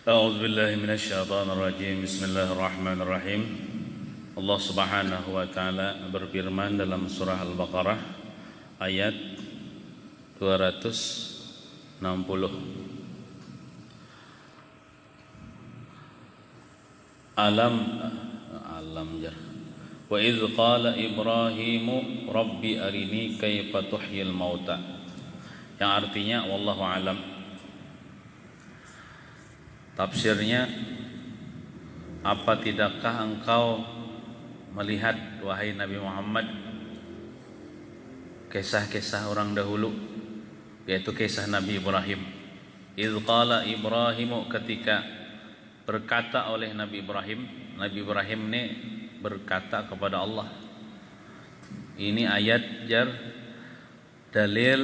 أعوذ بالله من الشيطان الرجيم. Bismillahirrahmanirrahim. Allah Subhanahu wa taala berfirman dalam surah Al-Baqarah ayat 260. Alam jar. Wa idz qala Ibrahimu rabbi arini kaifa tuhyil mauta. Yang artinya wallahu alam. Tafsirnya, apa tidakkah engkau melihat wahai Nabi Muhammad kisah-kisah orang dahulu, yaitu kisah Nabi Ibrahim. Idz qala Ibrahimu, ketika berkata oleh Nabi Ibrahim. Nabi Ibrahim ini berkata kepada Allah. Ini ayat jar dalil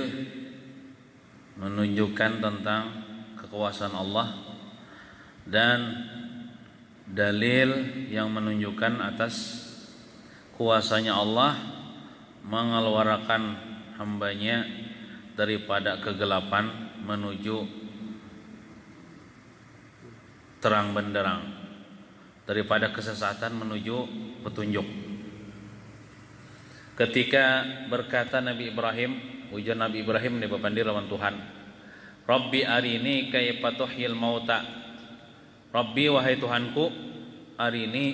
menunjukkan tentang kekuasaan Allah dan dalil yang menunjukkan atas kuasanya Allah mengeluarkan hambanya daripada kegelapan menuju terang benderang, daripada kesesatan menuju petunjuk. Ketika berkata Nabi Ibrahim, ujar Nabi Ibrahim di bapandi lawan Tuhan, Rabbi arini kaifa tuhyil mauta. Rabbi, wahai Tuhanku, arini,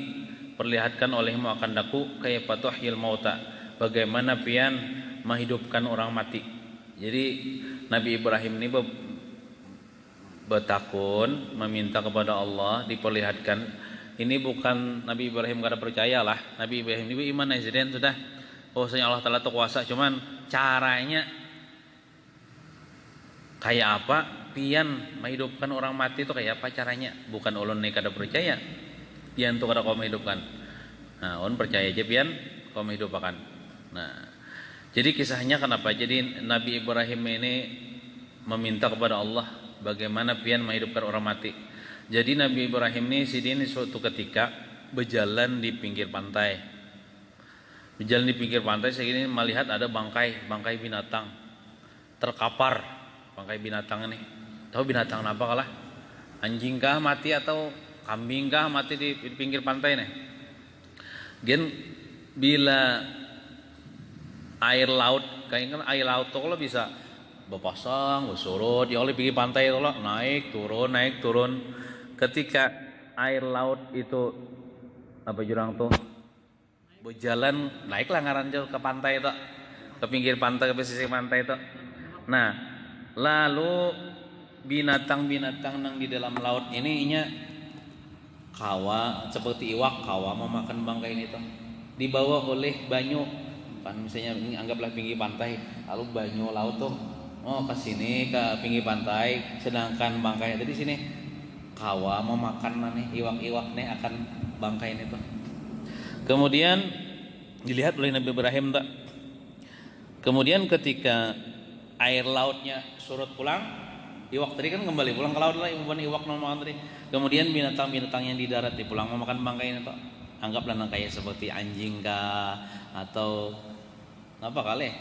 perlihatkan olehmu akan daku kaifa tuhyil mauta, bagaimana pian menghidupkan orang mati. Jadi Nabi Ibrahim ini betakun meminta kepada Allah diperlihatkan. Ini bukan Nabi Ibrahim kada percaya lah. Nabi Ibrahim ini iman presiden sudah. Bahwasanya Allah Ta'ala itu kuasa, cuman caranya kayak apa pian menghidupkan orang mati itu kayak apa caranya. Bukan ulun nih kada percaya pian tuh kada kau menghidupkan. Nah, ulun percaya aja pian kau menghidupkan. Nah, jadi kisahnya kenapa? Jadi Nabi Ibrahim ini meminta kepada Allah bagaimana pian menghidupkan orang mati. Jadi Nabi Ibrahim ini suatu ketika berjalan di pinggir pantai. Berjalan di pinggir pantai, saya ini melihat ada bangkai binatang terkapar. Bangkai binatang ini. Tahu binatang apa kalah? Anjing kah mati atau kambing kah mati di pinggir pantai nih? Gen bila air laut, kayaknya air laut tuh kalau bisa berpasang, bersurut, ya oleh pinggir pantai itu loh, naik turun. Ketika air laut itu apa jurang tuh berjalan, naiklah ngaran jauh ke pantai itu, ke pinggir pantai, ke pesisir pantai itu. Nah, lalu binatang-binatang yang di dalam laut ini kawa seperti iwak, kawa mau makan bangkai ini tuh dibawa oleh banyu. Kan misalnya ini anggaplah pinggir pantai, lalu banyu laut tuh ke sini ke pinggir pantai, sedangkan bangkai tadi sini kawa mau makan nih iwak-iwak nih akan bangkai ini tuh. Kemudian dilihat oleh Nabi Ibrahim tak. Kemudian ketika air lautnya surut pulang, iwak tadi kan kembali pulang ke laut lah, iwak normal tadi. Kemudian binatang-binatang yang di darat di pulang mau makan bangkai ini tuh. Anggaplah kayak seperti anjing kah atau apa kali?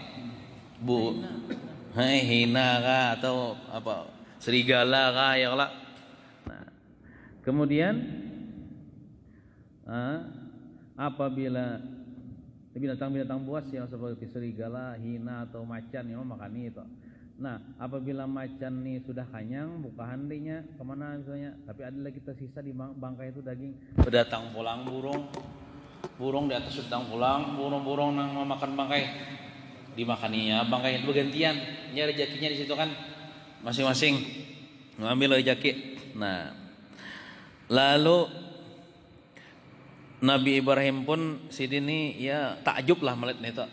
Hina kah atau apa? Serigala kah ya lah. Nah, kemudian apabila binatang-binatang buas yang seperti serigala, hina atau macan yang makan itu. Nah, apabila macan ini sudah kenyang, buka handinya kemana misalnya, tapi ada lagi tersisa di bangkai itu daging. Berdatang pulang burung di atas sedang pulang, burung-burung yang mau makan bangkai dimakaninya bangkai itu bergantian. Nyari rezekinya di situ kan masing-masing mengambil rezeki. Nah, lalu Nabi Ibrahim pun sidini ya takjub lah melihat itu.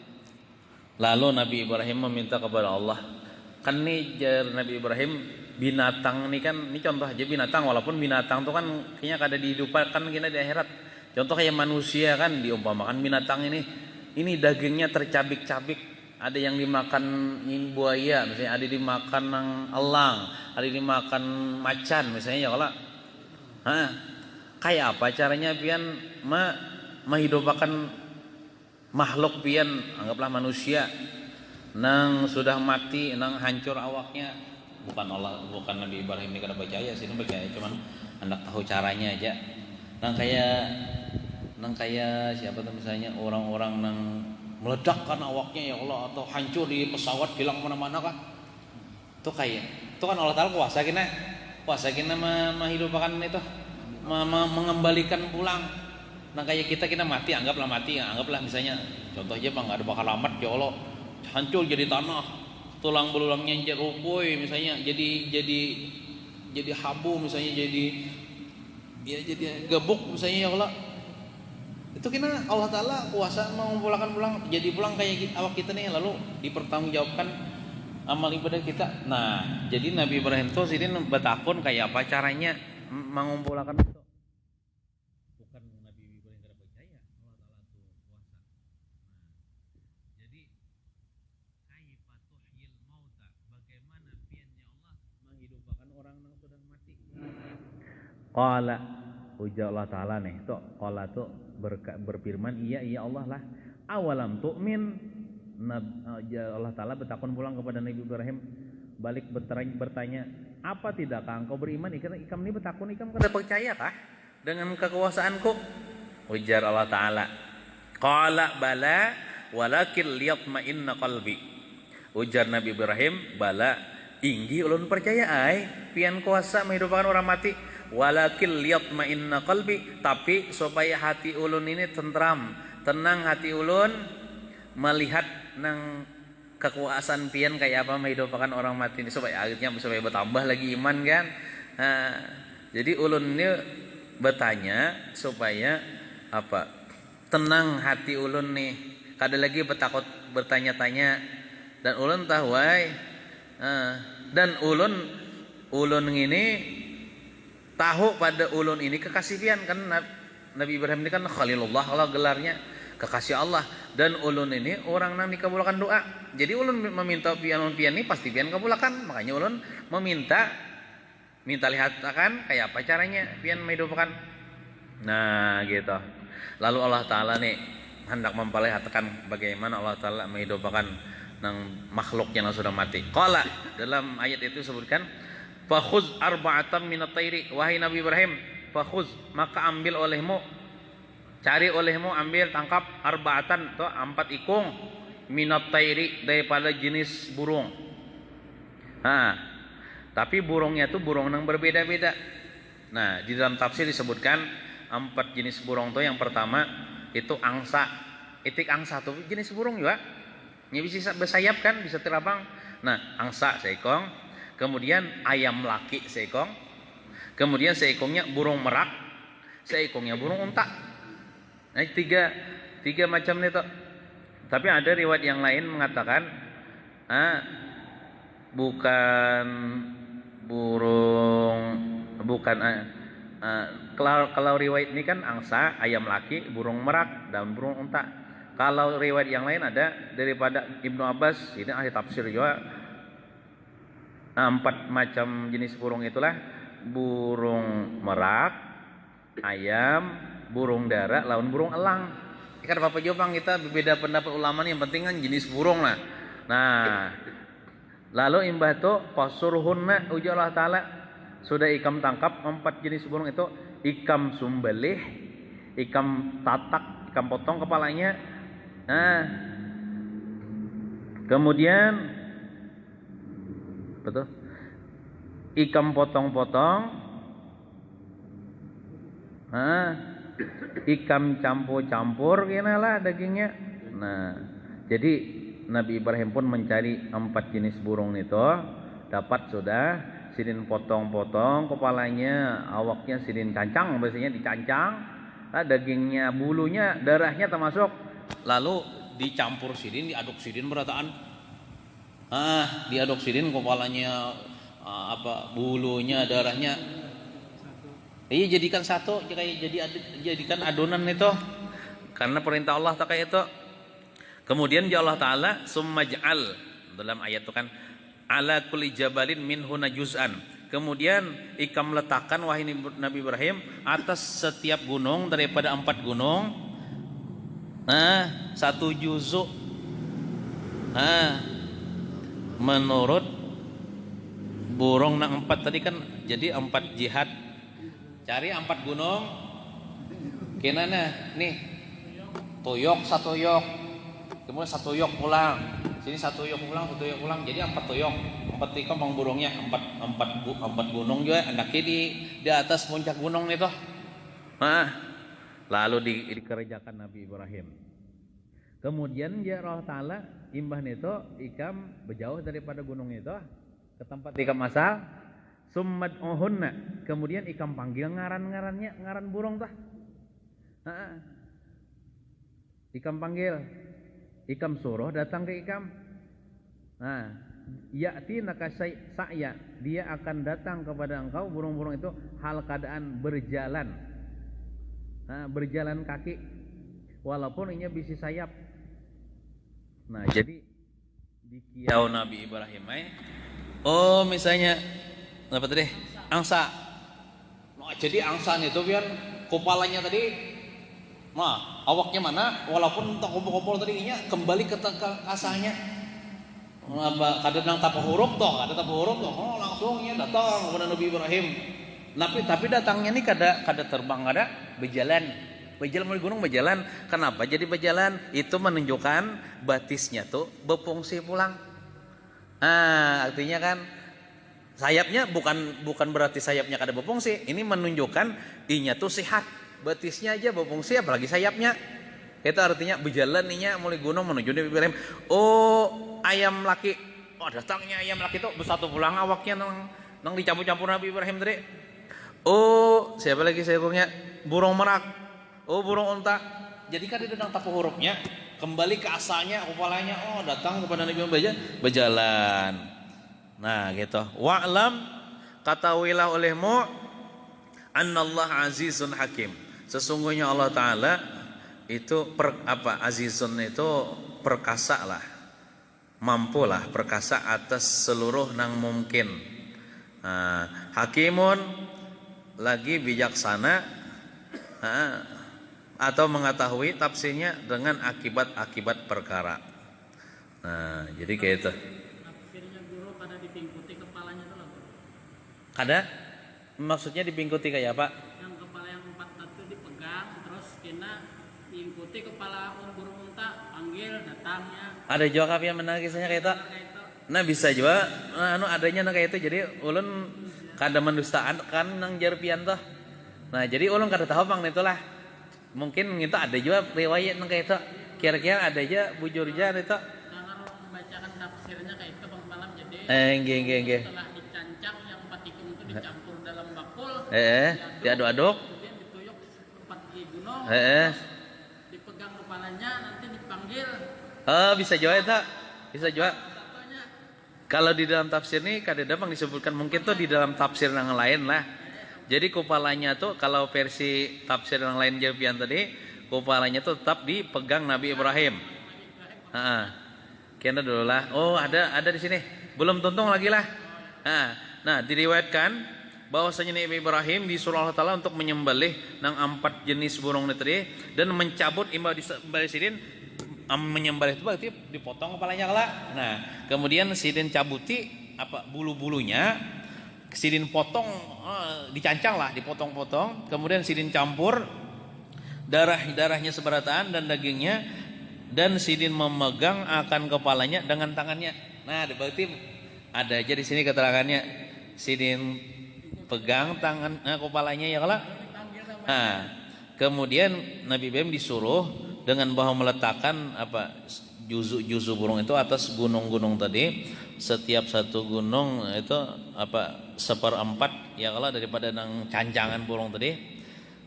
Lalu Nabi Ibrahim meminta kepada Allah. Kan nih jar Nabi Ibrahim, binatang ini kan, ini contoh aja binatang, walaupun binatang tuh kan kayaknya kada dihidupan kan kita di akhirat. Contoh kayak manusia kan diumpamakan binatang ini dagingnya tercabik-cabik, ada yang dimakan buaya, misalnya ada dimakan elang, ada dimakan macan misalnya ya kalau. Kayak apa caranya pian menghidupkan makhluk pian, anggaplah manusia nang sudah mati, nang hancur awaknya, bukan Nabi Ibrahim ini kada percaya sih, percaya cuman hendak tahu caranya aja. Nang kayak siapa tuh misalnya orang-orang nang meledakkan awaknya ya Allah, atau hancur di pesawat hilang mana-mana kan. Itu kan Allah Taala kuasa kena menghidupkan itu, mengembalikan pulang. Nah kayak kita mati, anggaplah misalnya contoh aja bang, ada bakal alamat ya Allah, hancur jadi tanah, tulang belulangnya jadi rupuy misalnya, jadi habu misalnya, jadi gebuk misalnya ya Allah. Itu kena Allah Taala kuasa mengumpulkan pulang, jadi pulang kayak awak kita nih, lalu dipertanggungjawabkan amal ibadah kita. Nah, jadi Nabi Ibrahim tuh sini betakun kayak apa caranya mengumpulkan itu. Bukan Nabi Ibrahim tidak percaya Allah Taala tuh kuasa. Nah, jadi kaifa tuhyil mauta, bagaimana piannya Allah menghidupkan orang yang sudah mati. Qala, ujar Allah Taala nih, tuh qala tuh berfirman, iya Allah lah. Awalam tu'min, Allah Ta'ala bertakun pulang kepada Nabi Ibrahim, balik bertanya, apa tidakkah engkau beriman? Ikam ini bertakun, ikam kada percaya kah dengan kekuasaanku? Ujar Allah Ta'ala, qala bala walakin liyatma'inna qalbi. Ujar Nabi Ibrahim, bala inggi ulun percaya ai pian kuasa menghidupkan orang mati, walakin liyatma'inna qalbi, tapi supaya hati ulun ini tenang hati ulun melihat nang kekuasaan pian kayak apa menghidupkan orang mati ini, supaya bertambah lagi iman kan. Nah, jadi ulun ini bertanya supaya apa, tenang hati ulun nih, kada lagi bertakut bertanya-tanya, dan ulun tahu dan ulun ini tahu pada ulun ini kekasih pian kan. Nabi Ibrahim ini kan Khalilullah, Allah gelarnya, kekasih Allah, dan ulun ini orang nang dikabulkan doa. Jadi ulun meminta pian ini pasti pian kabulkan, makanya ulun minta lihat akan kayak apa caranya pian menghidupkan. Nah gitu. Lalu Allah Ta'ala nih hendak memperlihatkan bagaimana Allah Ta'ala menghidupkan nang makhluk yang sudah mati. Qala, dalam ayat itu disebutkan, fakhuz arba'atan minat tayri, wahai Nabi Ibrahim, fakhuz, maka ambil olehmu, cari olehmu, ambil, tangkap, arba'atan, to 4 ikung, minat tayri, daripada jenis burung. Nah, tapi burungnya itu burung yang berbeda-beda. Nah, di dalam tafsir disebutkan 4 jenis burung itu. Yang pertama itu angsa. Itik angsa itu jenis burung juga. Ini bisa bersayap kan, bisa terbang. Nah, angsa seekong, kemudian ayam laki seekong, kemudian seekongnya burung merak, seekongnya burung unta. Nah, tiga macam itu. Tapi ada riwayat yang lain mengatakan bukan burung, kalau riwayat ini kan angsa, ayam laki, burung merak, dan burung unta. Kalau riwayat yang lain ada daripada Ibnu Abbas, ini ahli tafsir juga, 4 macam jenis burung itulah: burung merak, ayam, burung dara, lawan burung elang. Kan Bapak Jopang kita berbeda pendapat ulama nih, yang penting kan jenis burung lah. Nah, lalu imbah tu pasurhunna, ujar Allah Ta'ala, sudah ikam tangkap 4 jenis burung itu, ikam sumbelih, ikam tatak, ikam potong kepalanya. Nah, kemudian betul, ikam potong-potong, ikam campur-campur kena lah dagingnya. Nah, jadi Nabi Ibrahim pun mencari 4 jenis burung itu, dapat sudah, sidin potong-potong kepalanya, awaknya sidin cancang, biasanya dicancang, dagingnya, bulunya, darahnya termasuk. Lalu dicampur sidin, diaduk sidin berataan. Diaduk sidin kepalanya, bulunya, darahnya. Iya, jadikan satu, jadikan adonan itu. Karena perintah Allah tak kayak itu. Kemudian ya Allah Ta'ala, summa ja'al, dalam ayat itu kan, ala kulli jabalin minhuna juz'an. Kemudian ikam letakkan, wahai Nabi Ibrahim, atas setiap gunung daripada 4 gunung, 1 juzuk, menurut burung nang 4 tadi kan jadi 4 jihad. Cari 4 gunung. Kenana nih. Tuyok satu yok. Kemudian satu yok pulang. Sini satu yok pulang, satu yok pulang. Jadi 4 tuyok. 4 tikam bang burungnya, 4 gunung juga andaknya di atas puncak gunung itu. Nah, lalu dikerjakan Nabi Ibrahim. Kemudian ya Allah Ta'ala imbah itu ikam berjauh daripada gunung itu ke tempat ikam asal. Summat ohunna. Kemudian ikam panggil ngaran-ngarannya, ngaran burung tah. Ikam panggil, ikam suruh datang ke ikam. Nah, ya'ti naka sa'ya, dia akan datang kepada engkau burung-burung itu hal keadaan berjalan. Nah, berjalan kaki walaupun inya bisi sayap. Nah, jadi di kiau Nabi Ibrahim oh misalnya apa tadi? Angsa. Nah, jadi angsa itu biar kepalanya tadi nah, awaknya mana? Walaupun tak kumpul-kumpul tadi inya kembali ke asalnya. Apa kadang tapu huruf toh, ada tapu huruf toh. Oh, langsungnya datang kepada Nabi Ibrahim. Tapi datangnya ini kada terbang, kada berjalan. Berjalan melalui gunung berjalan. Kenapa jadi berjalan? Itu menunjukkan batisnya tuh berfungsi pulang. Artinya kan sayapnya bukan berarti sayapnya kada berfungsi. Ini menunjukkan inya tuh sehat. Batisnya aja berfungsi apalagi sayapnya. Itu artinya berjalan inya mulai gunung menuju Nabi Ibrahim. Oh, ayam laki. Oh, datangnya ayam laki tuh bersatu pulang awaknya nang dicampur-campur Nabi Ibrahim tadi. Oh, siapa lagi seekornya? Burung merak. Oh, burung unta. Jadi kan dia datang tapu hurufnya, kembali ke asalnya, kepalanya. Oh, datang kepada Nabi Ibrahim berjalan. Nah, gitu. Wa'lam katawilah olehmu annallah azizun hakim. Sesungguhnya Allah Ta'ala itu azizun itu perkasa lah, mampulah perkasa atas seluruh nang mungkin. Hakimun lagi bijaksana atau mengetahui tafsirnya dengan akibat-akibat perkara. Nah, jadi kayak itu. Tafsirnya guru pada dipingkuti kepalanya tuh lah. Ada? Maksudnya dipingkuti kayak apa? Yang kepala yang 4 itu dipegang, terus kena diikuti kepala burung unta, panggil datangnya. Ada jawab yang menarik kisahnya kayak itu. Nah bisa juga, adanya kayak itu. Jadi ulun kada mendustaan kan nang jarpian tuh. Nah jadi ulun kada tahu bang itulah. Mungkin itu ada juga riwayat nang kayak itu. Kira-kira ada aja bujur aja itu. Jangan membacakan tafsirnya kayak itu bang malam jadi. Nggih. Setelah dicancang yang 4 ikum itu dicampur dalam bakul. Diaduk-aduk. Kemudian dituyuk 4 gunung. Dipegang kepalanya nanti dipanggil. Bisa juga itu. Bisa juga. Kalau di dalam tafsir nih kadang-kadang disebutkan mungkin tuh di dalam tafsir yang lain lah. Jadi kepalanya tuh kalau versi tafsir yang lain Jerpian tadi, kepalanya tuh tetap dipegang Nabi Ibrahim. Kena dulu lah. Oh ada di sini. Belum tuntung lagi lah. Nah diriwayatkan bahwasanya Nabi Ibrahim disuruh Allah Taala untuk menyembelih nang 4 jenis burung tadi dan mencabut imbau disembelih sidin. Menyembelih itu berarti dipotong kepalanya kala. Nah, kemudian sidin cabuti bulu-bulunya, sidin potong dicancang lah, dipotong-potong, kemudian sidin campur darahnya seberataan dan dagingnya dan sidin memegang akan kepalanya dengan tangannya. Nah, berarti ada aja di sini keterangannya. Sidin pegang tangan kepalanya ya kala. Nah, kemudian Nabi Ibrahim disuruh dengan bahwa meletakkan juzu burung itu atas gunung-gunung tadi, setiap satu gunung itu 1/4 ya kalau daripada nang cancangan burung tadi.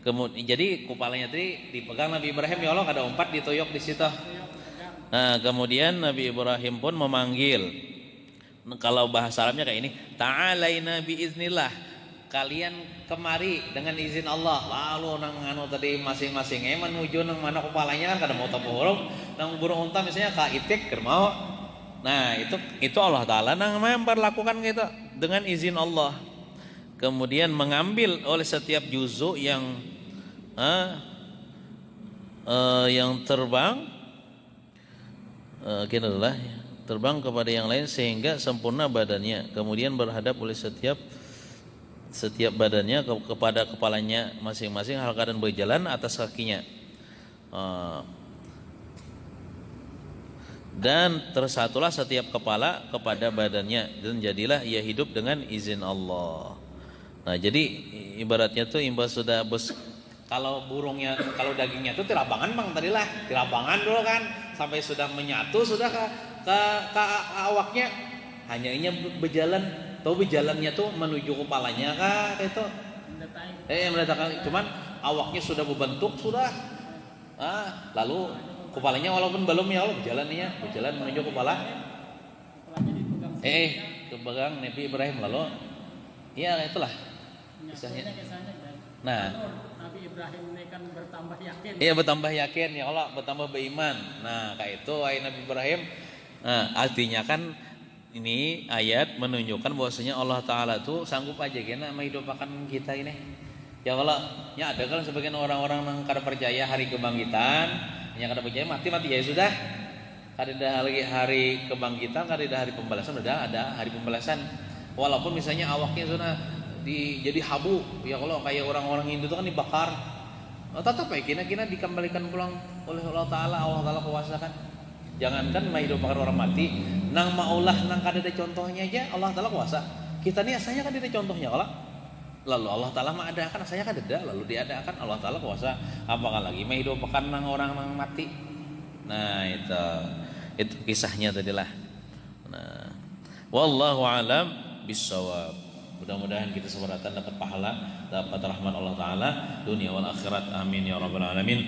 Kemudian jadi kepalanya tadi dipegang Nabi Ibrahim ya Allah ada 4 ditoyok di situ. Nah, kemudian Nabi Ibrahim pun memanggil, kalau bahasa Arabnya kayak ini, ta'alaina biiznillah, kalian kemari dengan izin Allah. Lalu nang tadi masing-masing menuju nang mana kepalanya kan kada mau tapu huruf. Nang burung unta misalnya kaitik kermau. Nah, itu Allah Taala nang memperlakukan gitu dengan izin Allah. Kemudian mengambil oleh setiap juzu yang terbang terbang kepada yang lain sehingga sempurna badannya, kemudian berhadap oleh setiap badannya kepada kepalanya masing-masing hal keadaan berjalan atas kakinya. Dan tersatulah setiap kepala kepada badannya dan jadilah ia hidup dengan izin Allah. Nah, jadi ibaratnya tuh imbas sudah kalau burungnya, kalau dagingnya tuh tirabangan bang tadilah, tirabangan dulu kan sampai sudah menyatu sudah ke awaknya, hanya ini berjalan, tahu berjalannya tuh menuju kepalanya kah itu, mendatangkan, cuman awaknya sudah berbentuk sudah, lalu kepalanya walaupun belum ya Allah berjalan menuju kepala, kepegang Nabi Ibrahim lalu, ya itulah kisahnya. Nah, Nabi Ibrahim ini kan bertambah yakin. Iya bertambah yakin ya Allah, bertambah beriman. Nah, kayak itu ayat Nabi Ibrahim. Nah, artinya kan ini ayat menunjukkan bahwasanya Allah Taala tuh sanggup aja kena menghidupkan kita ini. Ya Allah, ya ada kan sebagian orang-orang yang kada percaya hari kebangkitan, yang kada percaya mati ya sudah. Kada ada lagi hari kebangkitan, kada ada hari pembalasan, ada hari pembalasan. Walaupun misalnya awaknya sudah jadi habu, ya kalau kayak orang-orang Hindu itu kan dibakar, tetap ya kina dikembalikan pulang oleh Allah Taala kuasa kan. Jangankan menghidupkan orang mati, nang maulah nang kada ada contohnya aja Allah Taala kuasa. Kita nih asalnya kan ada contohnya kalau lalu Allah Taala mah ada kan asalnya kan ada, lalu diadakan Allah Taala kuasa. Apakah lagi menghidupkan nang orang nang mati. Nah itu kisahnya tadilah. Nah, wallahu alam bissawab. Mudah-mudahan kita seberatan dapat pahala, dapat rahmat Allah Ta'ala dunia wal akhirat, amin ya rabbal alamin.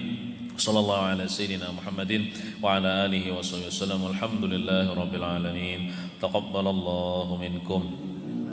Sallallahu ala sayyidina Muhammadin wa ala alihi wa sallam. Alhamdulillahi rabbil alamin. Taqabbalallahu minkum.